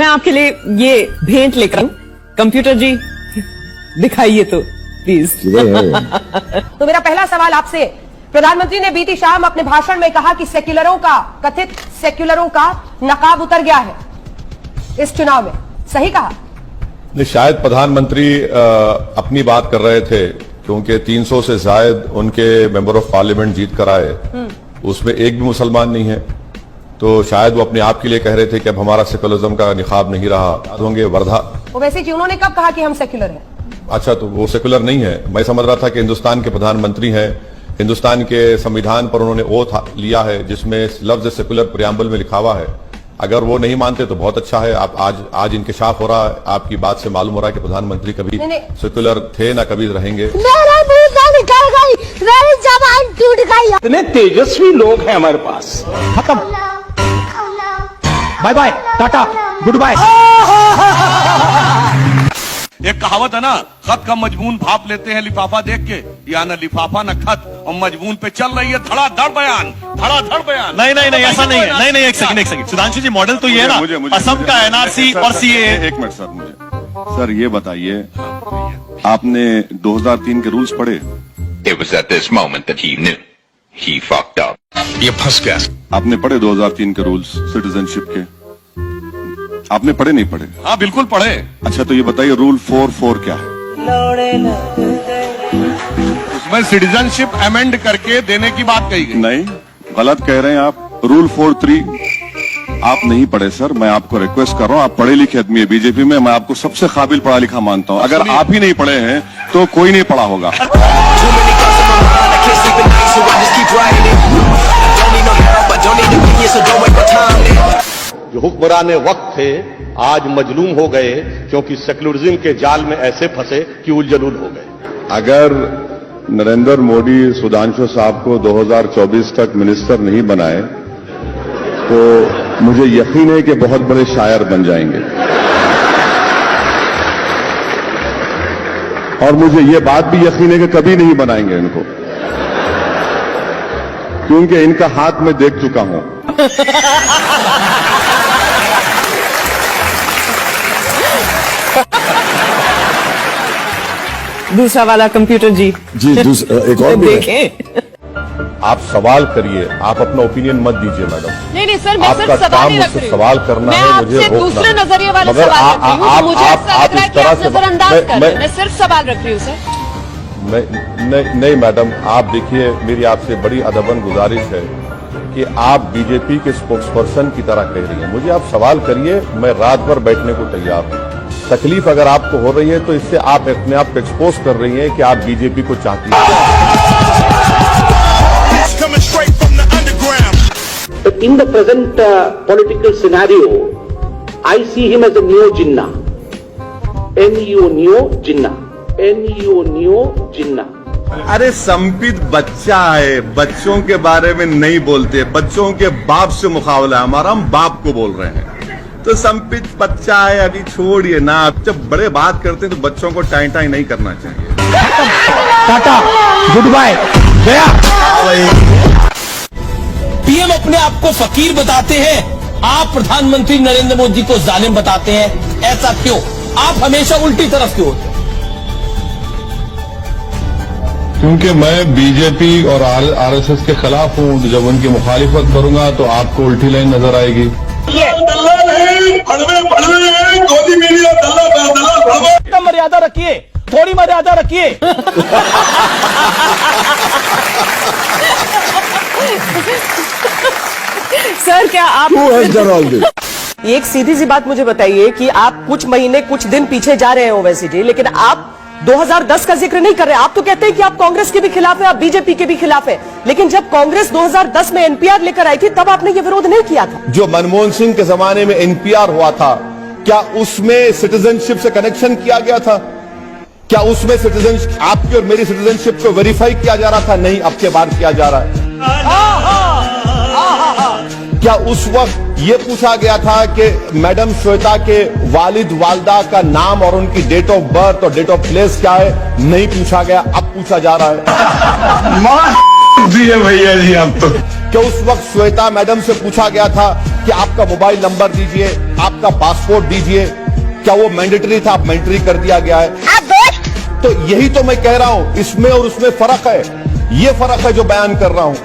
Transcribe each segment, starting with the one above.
मैं आपके लिए ये भेंट लेकर हूं। कंप्यूटर जी दिखाइए तो प्लीज। तो मेरा पहला सवाल आपसे, प्रधानमंत्री ने बीती शाम अपने भाषण में कहा कि कथित सेक्युलरों का नकाब उतर गया है इस चुनाव में, सही कहा? नहीं, शायद प्रधानमंत्री अपनी बात कर रहे थे, क्योंकि 300 से ज्यादा उनके मेंबर ऑफ पार्लियामेंट जीत कर आए, उसमें एक भी मुसलमान नहीं है। तो शायद वो अपने आप के लिए कह रहे थे कि अब हमारा सेकुलरिज्म का निकाब नहीं रहा। होंगे वर्धा। वैसे जी उन्होंने कब कहा कि हम सेक्युलर हैं? अच्छा, तो वो सेकुलर नहीं है। मैं समझ रहा था कि हिंदुस्तान के प्रधानमंत्री हैं, हिंदुस्तान के संविधान पर उन्होंने ओथ लिया है जिसमें लफ्ज सेकुलर प्रियम्बल में लिखा हुआ है। अगर वो नहीं मानते तो बहुत अच्छा है। आप आज इंकशाफ हो रहा है, आपकी बात से मालूम हो रहा है कि प्रधानमंत्री कभी सेकुलर थे ना कभी रहेंगे। निकल गई, मेरी जबान टूट गई। इतने तेजस्वी लोग हैं हमारे पास। खत्म, बाय बाय, टाटा, गुड बाय। एक कहावत है ना, खत का मजमून भाप लेते हैं लिफाफा देख के, या ना लिफाफा ना खत, और मजमून पे चल रही है धड़ाधड़ बयान, धड़ाधड़ बयान। नहीं ऐसा नहीं है। नहीं एक सेकंड सुधांशु जी, मॉडल तो ये है ना असम का एनआरसी और सीए। एक मिनट सर, ये बताइए आपने 2003 के रूल्स पढ़े? It was at this moment that he knew he fucked up. ये फंस गया। आपने पढ़े 2003 के रूल्स सिटीजनशिप के? आपने पढ़े नहीं पढ़े? हाँ बिल्कुल पढ़े। अच्छा, तो ये बताइए रूल 4 क्या है? उसमें सिटीजनशिप अमेंड करके देने की बात कही गई। नहीं, गलत कह रहे हैं आप। रूल 4.3 आप नहीं पढ़े सर। मैं आपको रिक्वेस्ट कर रहा हूँ, आप पढ़े लिखे आदमी है बीजेपी में, मैं आपको सबसे काबिल पढ़ा लिखा मानता हूँ। अगर आप ही नहीं पढ़े हैं तो कोई नहीं पढ़ा होगा। जो हुक्मरान वक्त थे आज मजलूम हो गए, क्योंकि सेकुलरिज्म के जाल में ऐसे फंसे कि उलझलूल हो गए। अगर नरेंद्र मोदी सुधांशु साहब को 2024 तक मिनिस्टर नहीं बनाए तो मुझे यकीन है कि बहुत बड़े शायर बन जाएंगे। और मुझे ये बात भी यकीन है कि कभी नहीं बनाएंगे इनको, क्योंकि इनका हाथ मैं देख चुका हूं। दूसरा वाला कंप्यूटर जी एक और देखें। आप सवाल करिए, आप अपना ओपिनियन मत दीजिए मैडम। नहीं सर, मैं आपका सिर्फ सवाल काम ही रख मुझसे रही हूँ। सवाल करना है, मुझे रोकना। दूसरे नजरिए वाला मगर सवाल रख रही हूँ, तो मुझे ऐसा लग रहा है कि आप नजरअंदाज कर रहे हैं। मैं सिर्फ सवाल रख रही हूँ सर। नहीं मैडम, आप देखिए, मेरी आपसे बड़ी अदबन गुजारिश है कि आप बीजेपी के स्पोक्सपर्सन की तरह कह रही हैं। मुझे आप सवाल करिए, मैं रात भर बैठने को तैयार हूं। तकलीफ अगर आपको हो रही है तो इससे आप अपने आप को एक्सपोज कर रही हैं कि आप बीजेपी को चाहती हैं। In the present political scenario, I see him as a neo Jinnah. Neo Jinnah. अरे संपित बच्चा है, बच्चों के बारे में नहीं बोलते, बच्चों के बाप से मुकाबला है हमारा, हम बाप को बोल रहे हैं। तो संपित बच्चा है, अभी छोड़िए ना। आप जब बड़े बात करते हैं तो बच्चों को टाई टाई नहीं करना चाहिए। टाटा, गुड बाय, गया। पीएम अपने आप को फकीर बताते हैं, आप प्रधानमंत्री नरेंद्र मोदी को जालिम बताते हैं। ऐसा क्यों? आप हमेशा उल्टी तरफ क्यों होते? क्योंकि मैं बीजेपी और आरएसएस के खिलाफ हूँ। जब उनकी मुखालिफत करूंगा तो आपको उल्टी लाइन नजर आएगी। मर्यादा रखिए, थोड़ी मर्यादा रखिए। सर क्या आप एक सीधी सी बात मुझे बताइए कि आप कुछ महीने कुछ दिन पीछे जा रहे हैं ओवैसी जी, लेकिन आप 2010 का जिक्र नहीं कर रहे। आप तो कहते हैं कि आप कांग्रेस के भी खिलाफ है, आप बीजेपी के भी खिलाफ है, लेकिन जब कांग्रेस 2010 में एनपीआर लेकर आई थी तब आपने ये विरोध नहीं किया था। जो मनमोहन सिंह के जमाने में एनपीआर हुआ था, क्या उसमें सिटीजनशिप से कनेक्शन किया गया था? क्या उसमें सिटीजनशिप, आपकी और मेरी सिटीजनशिप को वेरीफाई किया जा रहा था? नहीं, अब के बार किया जा रहा है। क्या उस वक्त ये पूछा गया था कि मैडम श्वेता के वालिद वालदा का नाम और उनकी डेट ऑफ बर्थ और डेट ऑफ प्लेस क्या है? नहीं पूछा गया, अब पूछा जा रहा है। दिए भैया जी आप तो। क्या उस वक्त श्वेता मैडम से पूछा गया था कि आपका मोबाइल नंबर दीजिए, आपका पासपोर्ट दीजिए? क्या वो मैंडेटरी था? आप मैंडेटरी कर दिया गया है। तो यही तो मैं कह रहा हूं, इसमें और उसमें फर्क है। ये फर्क है जो बयान कर रहा हूं।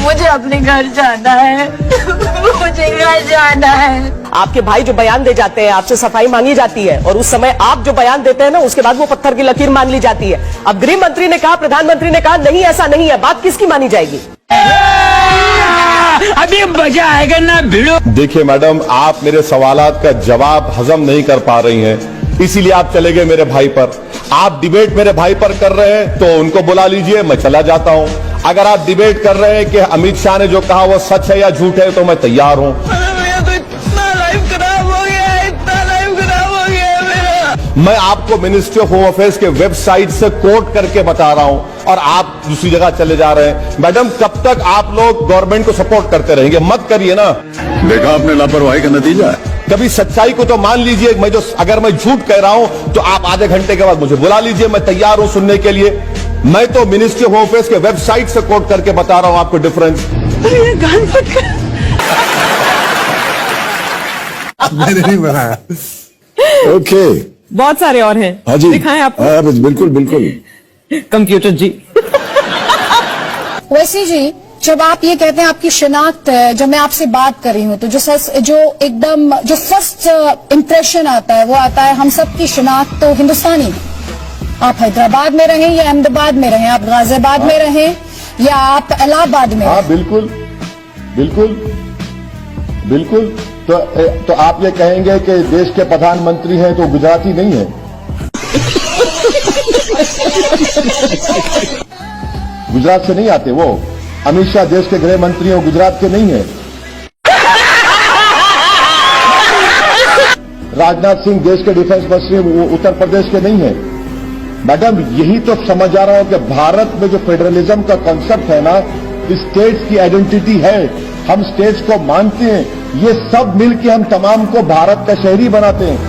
मुझे अपने घर जाना है, मुझे घर जाना है। आपके भाई जो बयान दे जाते हैं, आपसे सफाई मांगी जाती है, और उस समय आप जो बयान देते हैं ना, उसके बाद वो पत्थर की लकीर मान ली जाती है। अब गृह मंत्री ने कहा, प्रधानमंत्री ने कहा, नहीं ऐसा नहीं है। बात किसकी मानी जाएगी? अभी मजा आएगा ना भिड़ो। देखिए मैडम, आप मेरे सवालात का जवाब हजम नहीं कर पा रही हैं, इसीलिए आप चले गए मेरे भाई पर। आप डिबेट मेरे भाई पर कर रहे हैं तो उनको बुला लीजिए, मैं चला जाता हूं। अगर आप डिबेट कर रहे हैं कि अमित शाह ने जो कहा वो सच है या झूठ है, तो मैं तैयार हूं। मैं आपको मिनिस्ट्री ऑफ होम अफेयर्स के वेबसाइट से कोट करके बता रहा हूं, और आप दूसरी जगह चले जा रहे हैं। मैडम, कब तक आप लोग गवर्नमेंट को सपोर्ट करते रहेंगे? मत करिए ना। देखा आपने लापरवाही का नतीजा है। कभी सच्चाई को तो मान लीजिए। अगर मैं झूठ कह रहा हूं तो आप आधे घंटे के बाद मुझे बुला लीजिए, मैं तैयार हूं सुनने के लिए। मैं तो मिनिस्ट्री ऑफ होम अफेयर्स के वेबसाइट से कोट करके बता रहा हूं आपको डिफरेंस। मैंने नहीं बनाया। ओके, बहुत सारे और हैं। हाँ जी, दिखाएं आपको। हाँ, बिल्कुल बिल्कुल। कंप्यूटर जी। वैसे जी, जब आप ये कहते हैं आपकी शिनाख्त है, जब मैं आपसे बात कर रही हूँ तो जो फर्स्ट इम्प्रेशन आता है वो आता है हम सब की शिनाख्त तो हिंदुस्तानी है। आप हैदराबाद में रहें या अहमदाबाद में रहें, आप गाजियाबाद में रहें या आप इलाहाबाद में हाँ, बिल्कुल बिल्कुल बिल्कुल। तो आप ये कहेंगे कि देश के प्रधानमंत्री हैं तो गुजराती नहीं है? गुजरात से नहीं आते वो? अमित शाह देश के गृह मंत्री हैं, गुजरात के नहीं है? राजनाथ सिंह देश के डिफेंस मंत्री, वो उत्तर प्रदेश के नहीं है? मैडम, यही तो समझ आ रहा हूं कि भारत में जो फेडरलिज्म का कॉन्सेप्ट है ना, स्टेट्स की आइडेंटिटी है, हम स्टेट्स को मानते हैं, ये सब मिलकर हम तमाम को भारत का शहरी बनाते हैं।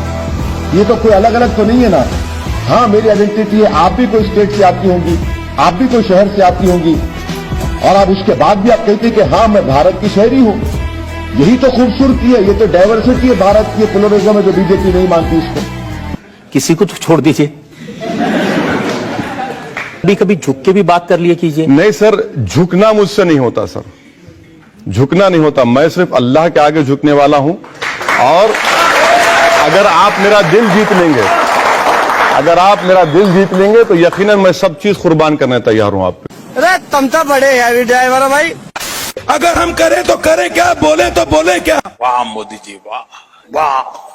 ये तो कोई अलग अलग तो नहीं है ना। हाँ, मेरी आइडेंटिटी है, आप भी कोई स्टेट से आपकी होंगी, आप भी कोई शहर से आपकी होंगी, और आप उसके बाद भी आप कहते हैं कि हाँ, मैं भारत की शहरी हूं। यही तो खूबसूरती है, ये तो डाइवर्सिटी है भारत की, प्लुरलिज्म है जो बीजेपी नहीं मानती इसको। किसी को तो छोड़ दीजिए, कभी झुक के भी बात कर लिया कीजिए। नहीं सर, झुकना मुझसे नहीं होता सर, झुकना नहीं होता। मैं सिर्फ अल्लाह के आगे झुकने वाला हूं, और अगर आप मेरा दिल जीत लेंगे, तो यकीनन मैं सब चीज कुर्बान करने तैयार हूं आप पे। अरे तुम तो बड़े हैवी ड्राइवर हो भाई। अगर हम करें तो करें क्या, बोले तो बोले क्या? वाह मोदी जी, वाह वाह।